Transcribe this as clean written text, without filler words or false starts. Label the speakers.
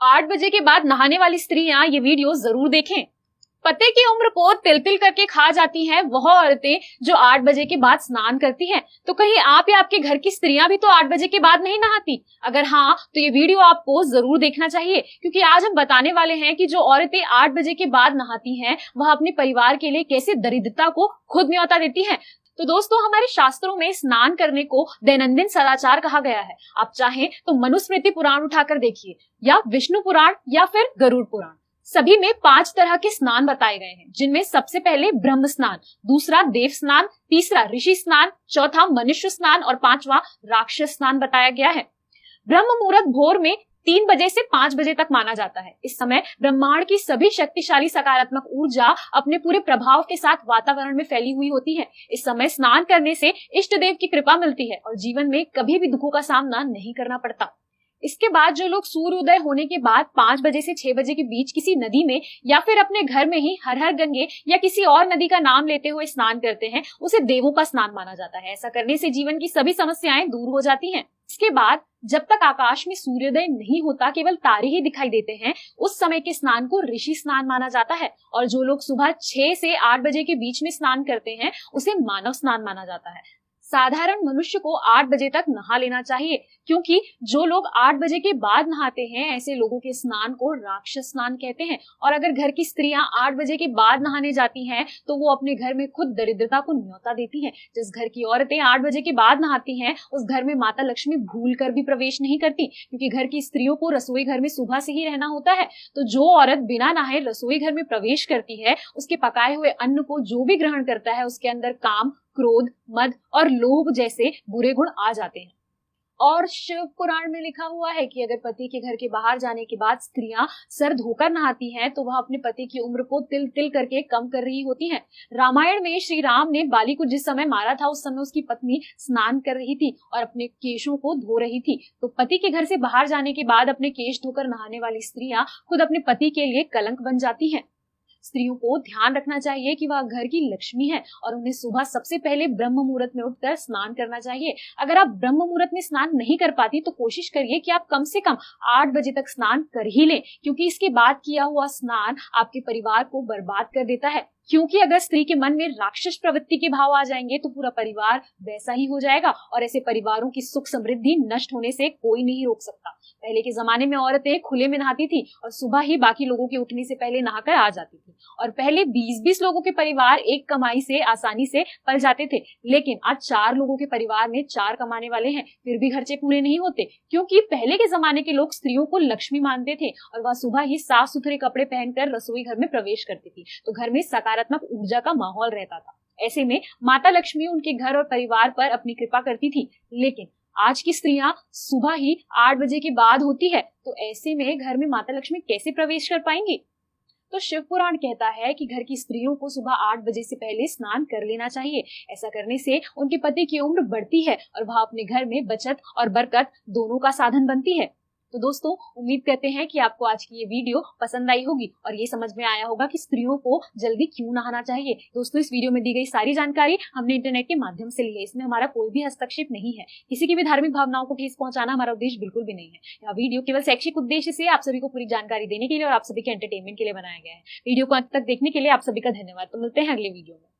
Speaker 1: 8 बजे के बाद नहाने वाली स्त्रियां ये वीडियो जरूर देखें। पति की उम्र को तिल तिल करके खा जाती हैं वह औरतें जो 8 बजे के बाद स्नान करती हैं। तो कहीं आप या आपके घर की स्त्रियां भी तो 8 बजे के बाद नहीं नहाती? अगर हाँ, तो ये वीडियो आपको जरूर देखना चाहिए, क्योंकि आज हम बताने वाले हैं कि जो औरतें 8 बजे के बाद नहाती हैं वह अपने परिवार के लिए कैसे दरिद्रता को खुद न्योता देती हैं। तो दोस्तों, हमारे शास्त्रों में स्नान करने को दैनंदिन सदाचार कहा गया है। आप चाहें तो मनुस्मृति पुराण उठाकर देखिए, या विष्णु पुराण, या फिर गरुड़ पुराण। सभी में 5 तरह के स्नान बताए गए हैं, जिनमें सबसे पहले ब्रह्म स्नान, दूसरा देव स्नान, तीसरा ऋषि स्नान, चौथा मनुष्य स्नान और 5वां राक्षस स्नान बताया गया है। ब्रह्म मुहूर्त भोर में 3 बजे से 5 बजे तक माना जाता है। इस समय ब्रह्मांड की सभी शक्तिशाली सकारात्मक ऊर्जा अपने पूरे प्रभाव के साथ वातावरण में फैली हुई होती है। इस समय स्नान करने से इष्ट देव की कृपा मिलती है और जीवन में कभी भी दुखों का सामना नहीं करना पड़ता। इसके बाद जो लोग सूर्योदय होने के बाद 5 बजे से 6 बजे के बीच किसी नदी में या फिर अपने घर में ही हर हर गंगे या किसी और नदी का नाम लेते हुए स्नान करते हैं, उसे देवों का स्नान माना जाता है। ऐसा करने से जीवन की सभी समस्याएं दूर हो जाती हैं। इसके बाद जब तक आकाश में सूर्योदय नहीं होता, केवल तारे ही दिखाई देते हैं, उस समय के स्नान को ऋषि स्नान माना जाता है। और जो लोग सुबह 6 से 8 बजे के बीच में स्नान करते हैं, उसे मानव स्नान माना जाता है। साधारण मनुष्य को 8 बजे तक नहा लेना चाहिए, क्योंकि जो लोग 8 बजे के बाद नहाते हैं, ऐसे लोगों के स्नान को राक्षस स्नान कहते हैं। और अगर घर की स्त्रियां 8 बजे के बाद नहाने जाती हैं, तो वो अपने घर में खुद दरिद्रता को न्योता देती हैं। जिस घर की औरतें 8 बजे के बाद नहाती हैं, उस घर में माता लक्ष्मी भूल कर भी प्रवेश नहीं करती, क्योंकि घर की स्त्रियों को रसोई घर में सुबह से ही रहना होता है। तो जो औरत बिना नहाए रसोई घर में प्रवेश करती है, उसके पकाए हुए अन्न को जो भी ग्रहण करता है, उसके अंदर काम, क्रोध, मद और लोभ जैसे बुरे गुण आ जाते हैं। और शिव पुराण में लिखा हुआ है कि अगर पति के घर के बाहर जाने के बाद स्त्रियां सर धोकर नहाती हैं, तो वह अपने पति की उम्र को तिल तिल करके कम कर रही होती हैं। रामायण में श्री राम ने बाली को जिस समय मारा था, उस समय उसकी पत्नी स्नान कर रही थी और अपने केशों को धो रही थी। तो पति के घर से बाहर जाने के बाद अपने केश धोकर नहाने वाली स्त्रियां खुद अपने पति के लिए कलंक बन जाती हैं। स्त्रियों को ध्यान रखना चाहिए कि वह घर की लक्ष्मी है और उन्हें सुबह सबसे पहले ब्रह्म मुहूर्त में उठकर स्नान करना चाहिए। अगर आप ब्रह्म मुहूर्त में स्नान नहीं कर पाती, तो कोशिश करिए कि आप कम से कम 8 बजे तक स्नान कर ही लें, क्योंकि इसके बाद किया हुआ स्नान आपके परिवार को बर्बाद कर देता है। क्योंकि अगर स्त्री के मन में राक्षस प्रवृत्ति के भाव आ जाएंगे, तो पूरा परिवार वैसा ही हो जाएगा और ऐसे परिवारों की सुख समृद्धि नष्ट होने से कोई नहीं रोक सकता। पहले के जमाने में औरतें खुले में नहाती थी और सुबह ही बाकी लोगों के उठने से पहले नहाकर आ जाती थी। और पहले 20-20 लोगों के परिवार एक कमाई से आसानी से पल जाते थे, लेकिन आज 4 लोगों के परिवार में 4 कमाने वाले हैं, फिर भी खर्चे पूरे नहीं होते, क्योंकि पहले के जमाने के लोग स्त्रियों को लक्ष्मी मानते थे और वह सुबह ही साफ सुथरे कपड़े पहनकर रसोई घर में प्रवेश करती थी। तो घर में सकारात्मक ऊर्जा का माहौल रहता था। ऐसे में माता लक्ष्मी उनके घर और परिवार पर अपनी कृपा करती थी। लेकिन आज की स्त्रियां सुबह ही 8 बजे के बाद होती है, तो ऐसे में घर में माता लक्ष्मी कैसे प्रवेश कर पाएंगी? तो शिव पुराण कहता है कि घर की स्त्रियों को सुबह 8 बजे से पहले स्नान कर लेना चाहिए। ऐसा करने से उनके पति की उम्र बढ़ती है और वह अपने घर में बचत और बरकत दोनों का साधन बनती है। तो दोस्तों, उम्मीद करते हैं कि आपको आज की ये वीडियो पसंद आई होगी और ये समझ में आया होगा कि स्त्रियों को जल्दी क्यों नहाना चाहिए। दोस्तों, इस वीडियो में दी गई सारी जानकारी हमने इंटरनेट के माध्यम से ली है। इसमें हमारा कोई भी हस्तक्षेप नहीं है। किसी की भी धार्मिक भावनाओं को ठेस पहुंचाना हमारा उद्देश्य बिल्कुल भी नहीं है। यह वीडियो केवल शैक्षिक उद्देश्य से आप सभी को पूरी जानकारी देने के लिए और आप सभी के एंटरटेनमेंट के लिए बनाया गया है। वीडियो को अंत तक देखने के लिए आप सभी का धन्यवाद। तो मिलते हैं अगले वीडियो में।